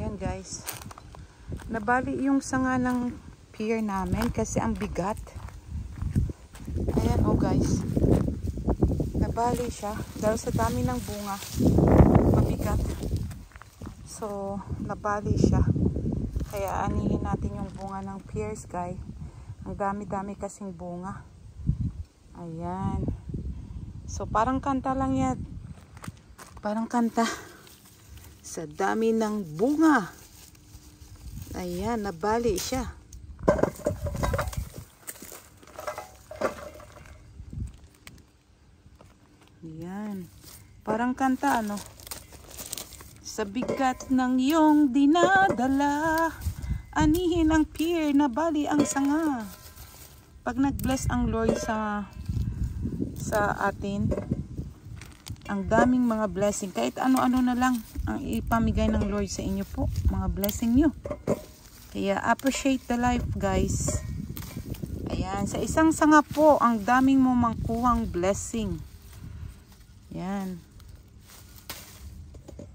Ayan guys. Nabali yung sanga ng pear namin kasi ang bigat. Ayan oh guys. Nabali siya dahil sa dami ng bunga. Mabigat. So, nabali siya. Kaya anihin natin yung bunga ng pears guys. Ang dami-dami kasing bunga. Ayan. So, parang kanta lang yan. Parang kanta. Sa dami ng bunga. Ayan, nabali siya. Ayan. Parang kanta, ano? Sa bigat ng iyong dinadala, anihin ang pear, nabali ang sanga. Pag nag-bless ang Lord sa atin, ang daming mga blessing. Kahit ano-ano na lang ang ipamigay ng Lord sa inyo po. Mga blessing nyo. Kaya appreciate the life guys. Ayan. Sa isang sanga po, ang daming mo mangkuhang blessing. Ayan.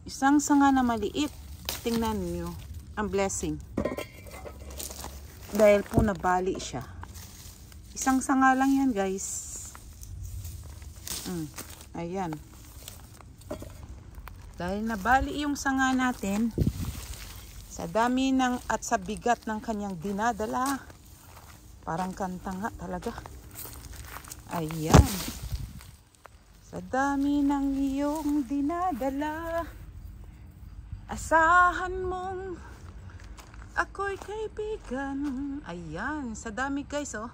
Isang sanga na maliit. Tingnan nyo ang blessing. Dahil po nabali siya. Isang sanga lang yan guys. Ayan. Dahil nabali yung sanga natin, sa dami ng at sa bigat ng kanyang dinadala, parang kanta nga talaga. Ayan. Sa dami ng iyong dinadala, asahan mong ako'y kaibigan. Ayan. Sa dami guys oh.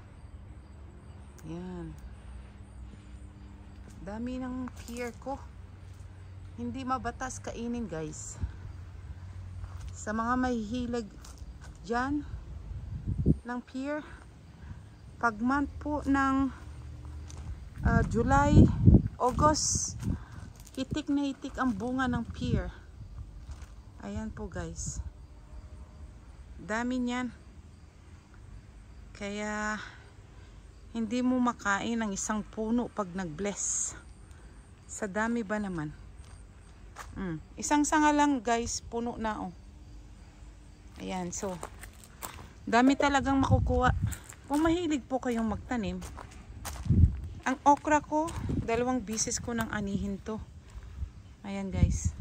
Ayan. Dami ng pear ko. Hindi mabatas kainin guys. Sa mga mahihilig dyan ng pear, pag month po ng July, August, hitik na hitik ang bunga ng pear. Ayan po guys. Dami niyan. Kaya hindi mo makain ang isang puno pag nag-bless. Sa dami ba naman? Isang sanga lang guys, puno na oh. Ayan, so dami talagang makukuha. Kung mahilig po kayong magtanim, ang okra ko, 2 bisis ko nang anihin to. Ayan guys.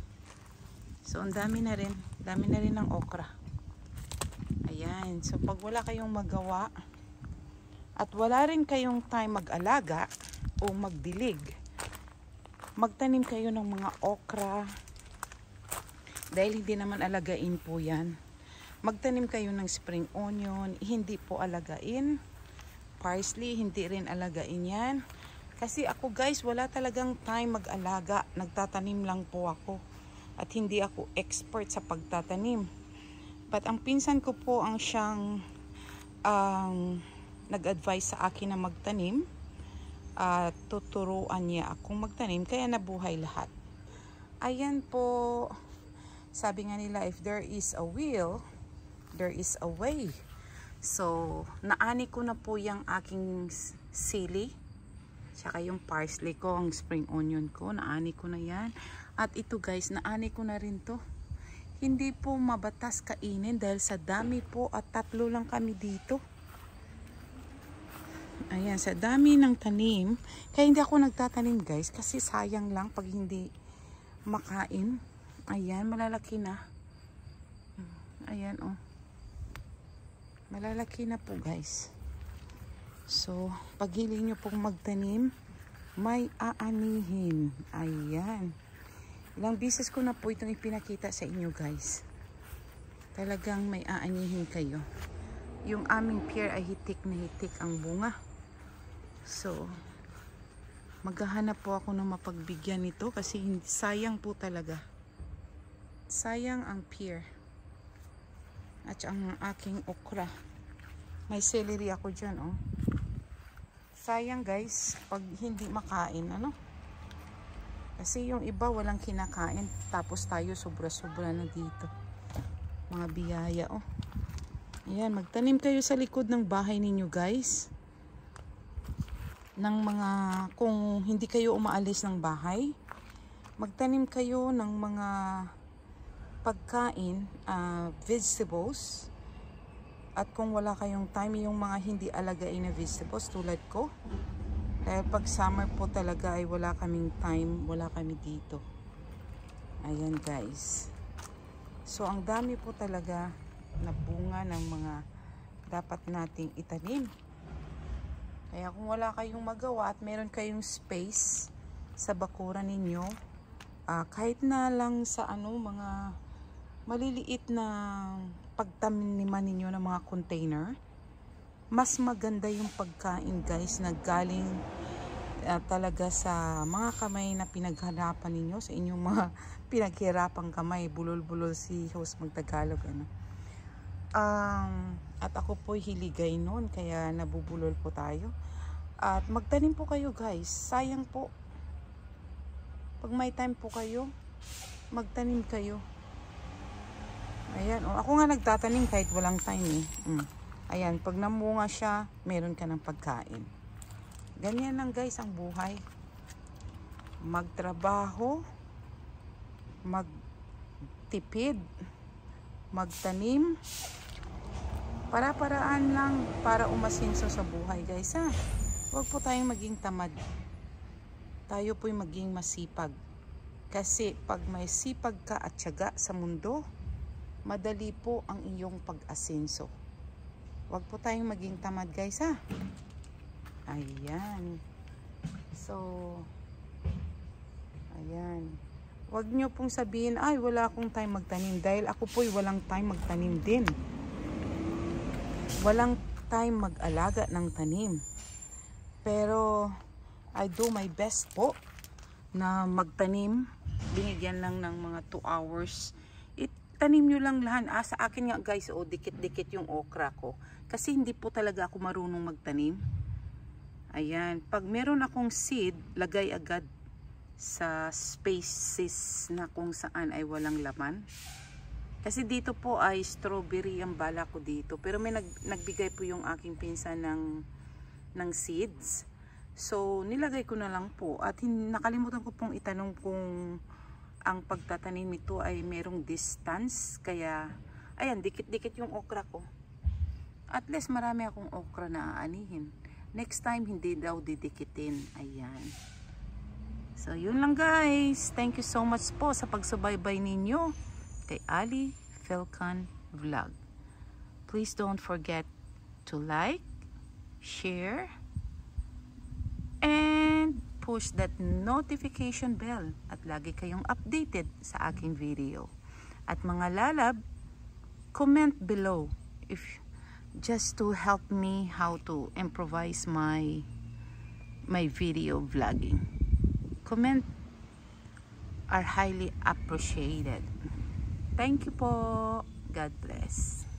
So ang dami na rin. Dami na rin ng okra. Ayan, so pag wala kayong magawa at wala rin kayong time mag-alaga o magdilig, magtanim kayo ng mga okra. Dahil hindi naman alagain po yan. Magtanim kayo ng spring onion, hindi po alagain. Parsley, hindi rin alagain yan. Kasi ako guys, wala talagang time mag-alaga. Nagtatanim lang po ako. At hindi ako expert sa pagtatanim. But ang pinsan ko po ang siyang nag-advise sa akin na magtanim. At tuturuan niya akong magtanim. Kaya nabuhay lahat. Ayan po. Sabi nga nila, if there is a will, there is a way. So, naani ko na po yung aking sili. Tsaka yung parsley ko, ang spring onion ko. Naani ko na yan. At ito guys, naani ko na rin to. Hindi po mabatas kainin dahil sa dami po at 3 lang kami dito. Ayan, sa dami ng tanim. Kaya hindi ako nagtatanim guys kasi sayang lang pag hindi makain. Ayan, malalaki na. Ayan oh. Malalaki na po guys. So, pag hiling nyo pong magtanim, may aanihin. Ayan. Ilang bisis ko na po itong ipinakita sa inyo guys. Talagang may aanihin kayo. Yung aming pear ay hitik na hitik ang bunga. So, maghahanap po ako ng mapagbigyan nito kasi sayang po talaga. Sayang ang pear. At ang aking okra. May celery ako dyan, oh. Sayang guys, pag hindi makain, ano? Kasi yung iba walang kinakain. Tapos tayo sobra-sobra na dito. Mga biyaya, oh. Ayan, magtanim kayo sa likod ng bahay ninyo guys. Ng mga, kung hindi kayo umaalis ng bahay, magtanim kayo ng mga pagkain, vegetables. At kung wala kayong time, yung mga hindi alagain na vegetables tulad ko. Dahil pag summer po talaga ay wala kaming time, wala kami dito. Ayan guys. So ang dami po talaga na bunga ng mga dapat nating itanim. Kaya kung wala kayong magawa at meron kayong space sa bakuran ninyo, kahit na lang sa mga maliliit na pagtaniman ninyo ng mga container, mas maganda yung pagkain guys na galing talaga sa mga kamay na pinaghanapan ninyo, sa inyong mga pinaghirapang kamay. Bulol-bulol si host magtagalog at ako po'y hiligay noon, kaya nabubulol po tayo. At magtanim po kayo guys, sayang po. Pag may time po kayo, magtanim kayo. Ayan, ako nga nagtatanim kahit walang time Ayan, pag namunga siya, meron ka ng pagkain. Ganyan lang guys ang buhay. Magtrabaho, magtipid, magtanim, para-paraan lang para umasinso sa buhay guys Huwag po tayong maging tamad. Tayo po'y maging masipag. Kasi pag may sipag ka at tiyaga sa mundo, madali po ang iyong pag-asenso. Huwag po tayong maging tamad guys Ayan. So, ayan. Huwag nyo pong sabihin, ay wala akong time magtanim. Dahil ako po'y walang time magtanim din. Walang time mag-alaga ng tanim. Pero, I do my best po na magtanim. Binigyan lang ng mga 2 hours. Tanim nyo lang lahat. Sa akin nga guys, dikit-dikit yung okra ko. Kasi hindi po talaga ako marunong magtanim. Ayan. Pag meron akong seed, lagay agad sa spaces na kung saan ay walang laman. Kasi dito po ay strawberry ang bala ko dito. Pero may nagbigay po yung aking pinsan ng seeds. So, nilagay ko na lang po. At nakalimutan ko pong itanong kung ang pagtatanim nito ay merong distance. Kaya, ayan, dikit-dikit yung okra ko. At least marami akong okra na aanihin. Next time, hindi daw didikitin. Ayan. So, yun lang guys. Thank you so much po sa pagsubaybay ninyo kay Ali Felcan Vlog. Please don't forget to like, share, and push that notification bell at lagi kayong updated sa aking video. At mga lalab, comment below if just to help me how to improvise my video vlogging. Comment are highly appreciated. Thank you po. God bless.